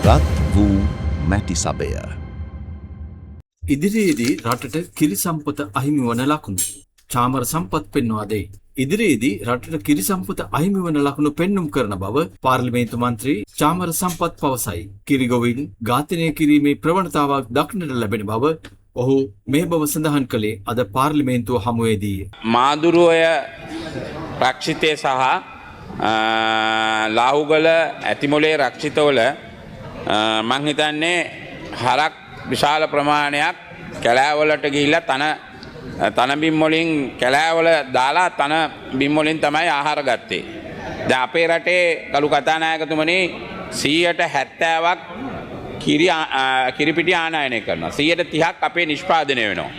රත් වූ මැටි සබය. ඉදිරියේදී රටට කිරි සම්පත අහිමි වන ලකුණු චාමර සම්පත් පෙන්වා දෙයි. ඉදිරියේදී රටට කිරි සම්පත අහිමි වන ලකුණු පෙන්눔 කරන බව පාර්ලිමේන්තු මන්ත්‍රී චාමර සම්පත් පවසයි. කිරිගොවින් ඝාතනය කිරීමේ ප්‍රවණතාවක් දක්නට ලැබෙන බව ඔහු මේ බව සඳහන් කළේ අද පාර්ලිමේන්තුව හමුවේදී. මාදුරුවය රක්ෂිතය සහ ලාහුගල ඇතිමොලේ රක්ෂිතවල මං හිතන්නේ හරක් විශාල ප්‍රමාණයක් කැලෑවලට ගිහිල්ලා තන බිම් වලින් කැලෑවල දාලා තන බිම් වලින් තමයි ආහාර ගත්තේ. දැන් අපේ රටේ කළු කතානායකතුමනි 70%ක් කිරිපිටි ආනයනය කරනවා. 30%ක් අපේ නිෂ්පාදනය වෙනවා.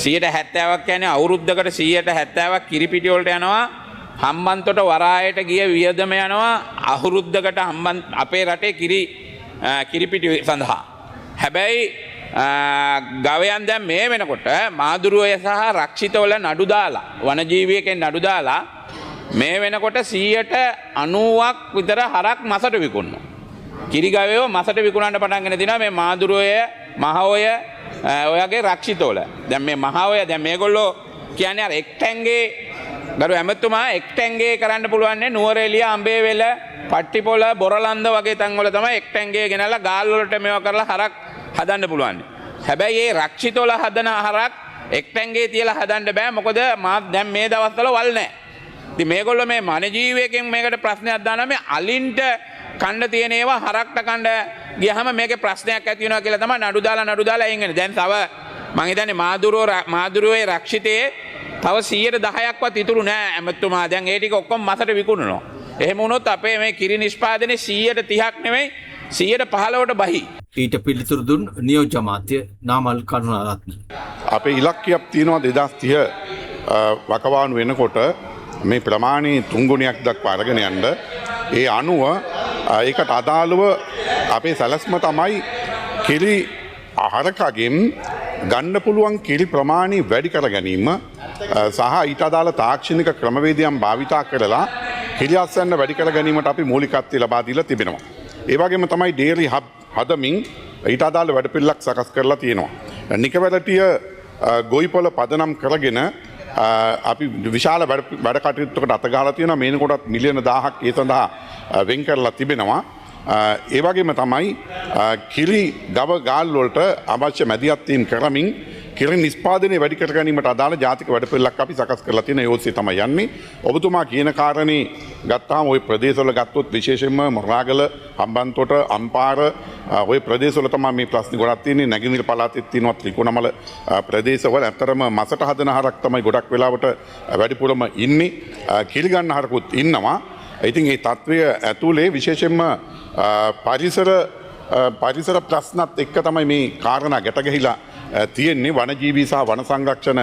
70%ක් කියන්නේ අවුරුද්දකට 70%ක් කිරිපිටි වලට යනවා. හම්බන්තොට වරායට ගිය වියදම යනවා අවුරුද්දකට අපේ රටේ කිරිපිටි සඳහා. හැබැයි ගවයන් දැන් මේ වෙනකොට මාදුරුවය සහ රක්ෂිතවල නඩු දාලා වනජීවියකෙන් නඩු දාලා මේ වෙනකොට 90%ක් විතර හරක් මසට විකුණනවා. කිරි ගවයෝ මසට විකුණන්න පටන් ගෙන දිනවා මේ මාදුරුවය මහෝය ඔයගේ රක්ෂිතවල. දැන් මේ මහෝය දැන් මේගොල්ලෝ කියන්නේ අර එක්ටැංගේ ගරු ඇමතුමා එක්ටැංගේ කරන්න පුළුවන් නුවරඑළිය අඹේවෙල පට්ටිපොළ බොරලන්ද වගේ තැන්වල තමයි එක්ටැංගේ ගෙනල්ලා ගාල් වලට මේවා කරලා හරක් හදන්න පුළුවන්. හැබැයි මේ රක්ෂිතවල හදන හරක් එක්ටැංගේ තියලා හදන්න බෑ. මොකද දැන් මේ දවස්වල වල් නැහැ. ඉතින් මේගොල්ලෝ මේ මනජීවයකින් මේකට ප්‍රශ්නයක් දානවා මේ අලින්ට කන්න තියෙන ඒවා හරක්ට කන්න ගියහම මේකේ ප්‍රශ්නයක් ඇති වෙනවා කියලා තමයි නඩු දාලා එන්නේ. දැන් තව මං හිතන්නේ මාදුරුවේ රක්ෂිතයේ තව 10%ක්වත් ඉතුරු නෑ ඇමතුමා. දැන් ඒ ටික ඔක්කොම මසට විකුණනවා. එහෙම වුණොත් අපේ මේ කිරි නිෂ්පාදනයේ 30%ක් නෙමෙයි 15%ට බහි. ඊට පිළිතුරු දුන් නියෝජ්‍ය අමාත්‍ය නාමල් කරුණාරත්න. අපේ ඉලක්කයක් තියෙනවා 2030 වකවානු වෙනකොට මේ ප්‍රමාණී 3 ගුණයක් දක්වා අරගෙන යන්න. ඒ අනුව ඒකට අදාළව අපේ සැලැස්ම තමයි කිරි ආහාරකගෙන් ගන්න පුළුවන් කිරි ප්‍රමාණය වැඩි කර ගැනීම සහ ඊට අදාළ තාක්ෂණික ක්‍රමවේදයන් භාවිතා කරලා කිරි අස්වැන්න වැඩි කර ගැනීමට අපි මූලිකත්වය ලබා දීලා තිබෙනවා. ඒ වගේම තමයි ඩේරි හබ් හදමින් ඊට අදාළ වැඩපිළිවෙලක් සකස් කරලා තියෙනවා. නිකවැරටිය ගොවිපොළ පදනම් කරගෙන අපි විශාල වැඩ කටයුත්තකට අත ගහලා තියෙනවා. මේනකොටත් මිලියන 1000ක් ඒ සඳහා වෙන් කරලා තිබෙනවා. ඒ වගේම තමයි කිරි ගව ගාල් වලට අවශ්‍ය මැදිහත්වීම් කරමින් කිරි නිෂ්පාදනය වැඩි කර ගැනීමට අදාළ ජාතික වැඩපිළිවෙලක් අපි සකස් කරලා තියෙන ඒ ඔස්සේ තමයි යන්නේ. ඔබතුමා කියන කාරණේ ගත්තාම ওই ප්‍රදේශවල ගත්තොත් විශේෂයෙන්ම මොරාගල, හම්බන්තොට, අම්පාර ওই ප්‍රදේශවල තමයි මේ ප්‍රශ්නේ ගොඩක් තියෙන්නේ. නැගෙනහිර පළාතෙත් තියෙනවා ත්‍රිකුණමල ප්‍රදේශවල. ඇත්තරම මසට හදන හරක් තමයි ගොඩක් වෙලාවට වැඩිපුරම ඉන්නේ. කිරි ගන්න හරකුත් ඉන්නවා. ඉතින් මේ තත්වය ඇතුලේ විශේෂයෙන්ම පරිසර ප්‍රශ්නත් එක්ක තමයි මේ කාරණා ගැට ගැහිලා තියෙන්නේ. වනජීවී සහ වන සංරක්ෂණ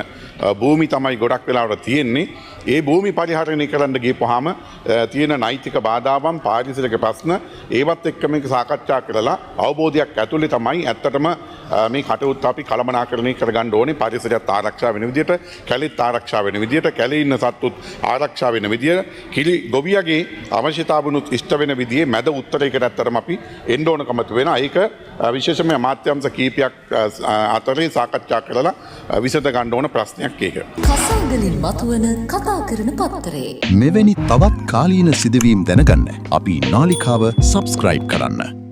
භූමි තමයි ගොඩක් වෙලාවට තියෙන්නේ. ඒ භූමි පරිහරණය කරන්න ගියපුවාම තියෙන නෛතික බාධාවන් පාරිසරික ප්‍රශ්න ඒවත් එක්ක මේක සාකච්ඡා කරලා අවබෝධයක් ඇතුලේ තමයි ඇත්තටම මේ කටයුත්ත අපි කළමනාකරණය කරගන්න ඕනේ. පරිසරයත් ආරක්ෂා වෙන විදියට, කැලෙත් ආරක්ෂා වෙන විදියට, කැලේ ඉන්න සත්තුත් ආරක්ෂා වෙන විදියට, කිරි ගොවියගේ අවශ්‍යතාවනුත් ඉෂ්ට වෙන විදිහේ මැද උත්තරයකට ඇත්තටම අපි එන්න ඕනකම වෙනවා. ඒක විශේෂයෙන්ම අමාත්‍යාංශ කීපයක් අතරේ සාකච්ඡා කරලා විසඳ ගන්න ඕන ප්‍රශ්නයක් ඒක. කසාවලින් මතුවන කතා කරන පත්තරේ මෙවැනි තවත් කාලීන සිදුවීම් දැනගන්න අපි නාලිකාව සබස්ක්‍රයිබ් කරන්න.